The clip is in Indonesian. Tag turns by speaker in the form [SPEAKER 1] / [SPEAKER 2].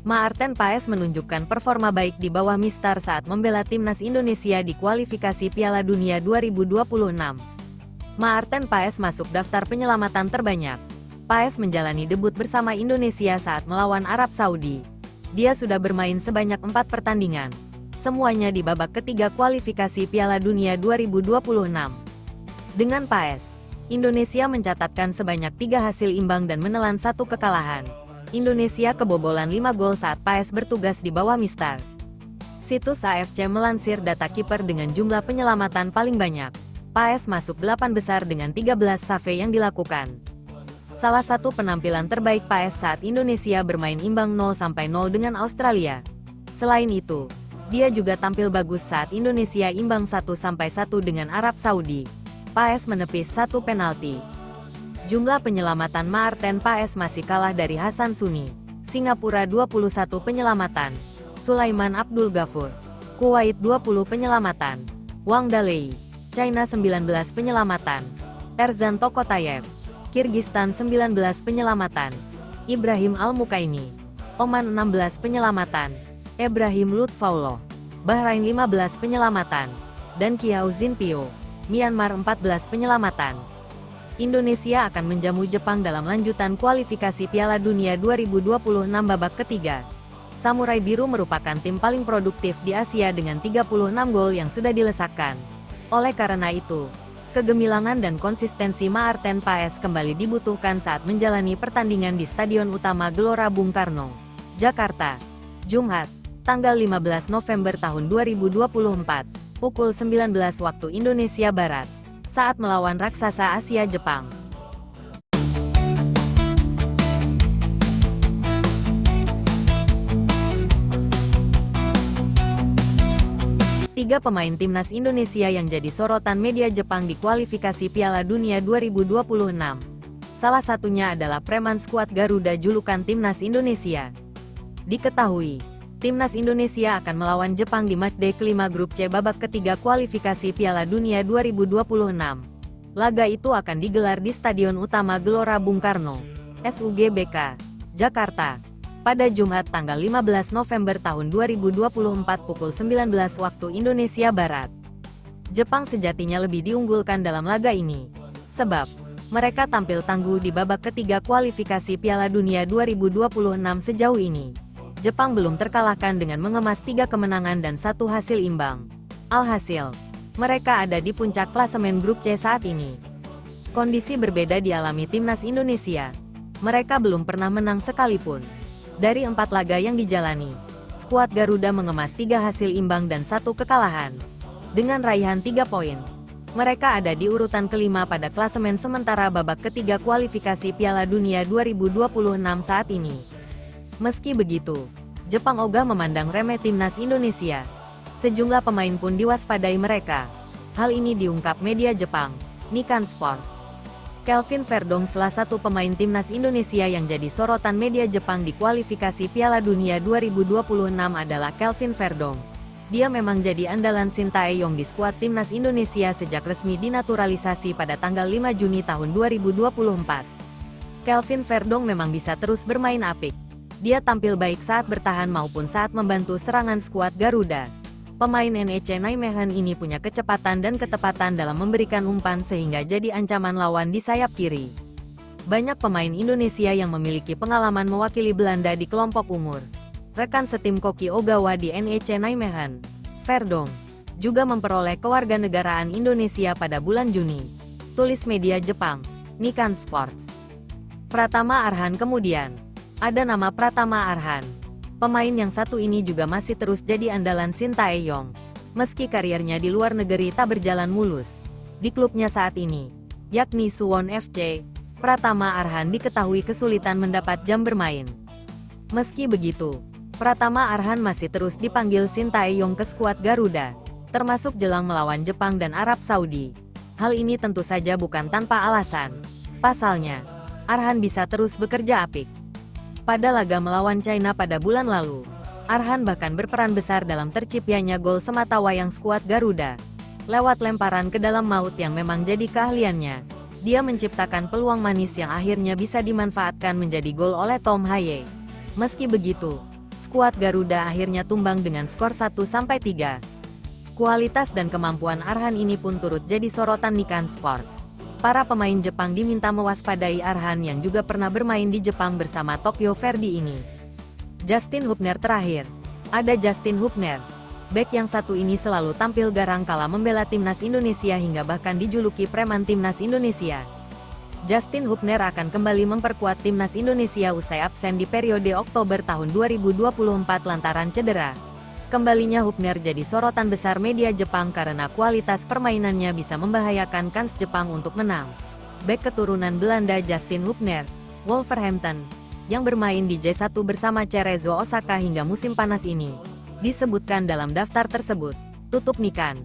[SPEAKER 1] Maarten Paes menunjukkan performa baik di bawah Mistar saat membela timnas Indonesia di kualifikasi Piala Dunia 2026. Maarten Paes masuk daftar penyelamatan terbanyak. Paes menjalani debut bersama Indonesia saat melawan Arab Saudi. Dia sudah bermain sebanyak 4 pertandingan, semuanya di babak ketiga kualifikasi Piala Dunia 2026. Dengan Paes, Indonesia mencatatkan sebanyak 3 hasil imbang dan menelan 1 kekalahan. Indonesia kebobolan 5 gol saat Paes bertugas di bawah Mistar. Situs AFC melansir data kiper dengan jumlah penyelamatan paling banyak. Paes masuk 8 besar dengan 13 save yang dilakukan. Salah satu penampilan terbaik Paes saat Indonesia bermain imbang 0-0 dengan Australia. Selain itu, dia juga tampil bagus saat Indonesia imbang 1-1 dengan Arab Saudi. Paes menepis 1 penalti. Jumlah penyelamatan Maarten Paes masih kalah dari Hasan Suni, Singapura 21 penyelamatan, Sulaiman Abdul Ghafur, Kuwait 20 penyelamatan, Wang Dalei, China 19 penyelamatan, Erzan Tokotayev, Kirgistan 19 penyelamatan, Ibrahim Al-Mukaini, Oman 16 penyelamatan, Ibrahim Lutfaulo, Bahrain 15 penyelamatan, dan Kiao Zinpio, Myanmar 14 penyelamatan. Indonesia akan menjamu Jepang dalam lanjutan kualifikasi Piala Dunia 2026 babak ketiga. Samurai Biru merupakan tim paling produktif di Asia dengan 36 gol yang sudah dilesakkan. Oleh karena itu, kegemilangan dan konsistensi Maarten Paes kembali dibutuhkan saat menjalani pertandingan di Stadion Utama Gelora Bung Karno, Jakarta, Jumat, tanggal 15 November tahun 2024. Pukul 19 waktu Indonesia Barat, saat melawan raksasa Asia Jepang. Tiga pemain timnas Indonesia yang jadi sorotan media Jepang di kualifikasi Piala Dunia 2026. Salah satunya adalah preman skuad Garuda julukan timnas Indonesia. Diketahui, timnas Indonesia akan melawan Jepang di matchday kelima grup C babak ketiga kualifikasi Piala Dunia 2026. Laga itu akan digelar di Stadion Utama Gelora Bung Karno, SUGBK, Jakarta, pada Jumat tanggal 15 November tahun 2024 pukul 19 waktu Indonesia Barat. Jepang sejatinya lebih diunggulkan dalam laga ini, sebab mereka tampil tangguh di babak ketiga kualifikasi Piala Dunia 2026 sejauh ini. Jepang belum terkalahkan dengan mengemas 3 kemenangan dan 1 hasil imbang. Alhasil, mereka ada di puncak klasemen grup C saat ini. Kondisi berbeda dialami timnas Indonesia. Mereka belum pernah menang sekalipun. Dari 4 laga yang dijalani, skuad Garuda mengemas 3 hasil imbang dan 1 kekalahan. Dengan raihan 3 poin, mereka ada di urutan kelima pada klasemen sementara babak ketiga kualifikasi Piala Dunia 2026 saat ini. Meski begitu, Jepang ogah memandang remeh timnas Indonesia. Sejumlah pemain pun diwaspadai mereka. Hal ini diungkap media Jepang, Nikkan Sport. Kelvin Verdong salah satu pemain timnas Indonesia yang jadi sorotan media Jepang di kualifikasi Piala Dunia 2026 adalah Kelvin Verdong. Dia memang jadi andalan Shin Tae-yong di skuad timnas Indonesia sejak resmi dinaturalisasi pada tanggal 5 Juni tahun 2024. Kelvin Verdong memang bisa terus bermain apik. Dia tampil baik saat bertahan maupun saat membantu serangan skuad Garuda. Pemain NEC Nijmegen ini punya kecepatan dan ketepatan dalam memberikan umpan sehingga jadi ancaman lawan di sayap kiri. Banyak pemain Indonesia yang memiliki pengalaman mewakili Belanda di kelompok umur. Rekan setim Koki Ogawa di NEC Nijmegen, Verdong, juga memperoleh kewarganegaraan Indonesia pada bulan Juni. Tulis media Jepang, Nikkan Sports. Pratama Arhan. Kemudian ada nama Pratama Arhan. Pemain yang satu ini juga masih terus jadi andalan Shin Tae-yong. Meski karirnya di luar negeri tak berjalan mulus, di klubnya saat ini, yakni Suwon FC, Pratama Arhan diketahui kesulitan mendapat jam bermain. Meski begitu, Pratama Arhan masih terus dipanggil Shin Tae-yong ke skuad Garuda, termasuk jelang melawan Jepang dan Arab Saudi. Hal ini tentu saja bukan tanpa alasan. Pasalnya, Arhan bisa terus bekerja apik. Pada laga melawan China pada bulan lalu, Arhan bahkan berperan besar dalam terciptanya gol sematawayang skuad Garuda. Lewat lemparan ke dalam maut yang memang jadi keahliannya, dia menciptakan peluang manis yang akhirnya bisa dimanfaatkan menjadi gol oleh Tom Haye. Meski begitu, skuad Garuda akhirnya tumbang dengan skor 1-3. Kualitas dan kemampuan Arhan ini pun turut jadi sorotan Nikkan Sports. Para pemain Jepang diminta mewaspadai Arhan yang juga pernah bermain di Jepang bersama Tokyo Verdy ini. Justin Hubner terakhir. Ada Justin Hubner. Bek yang satu ini selalu tampil garang kala membela timnas Indonesia hingga bahkan dijuluki preman timnas Indonesia. Justin Hubner akan kembali memperkuat timnas Indonesia usai absen di periode Oktober tahun 2024 lantaran cedera. Kembalinya Hubner jadi sorotan besar media Jepang karena kualitas permainannya bisa membahayakan kans Jepang untuk menang. Bek keturunan Belanda Justin Hubner, Wolverhampton, yang bermain di J1 bersama Cerezo Osaka hingga musim panas ini, disebutkan dalam daftar tersebut. Tutup Nikkan.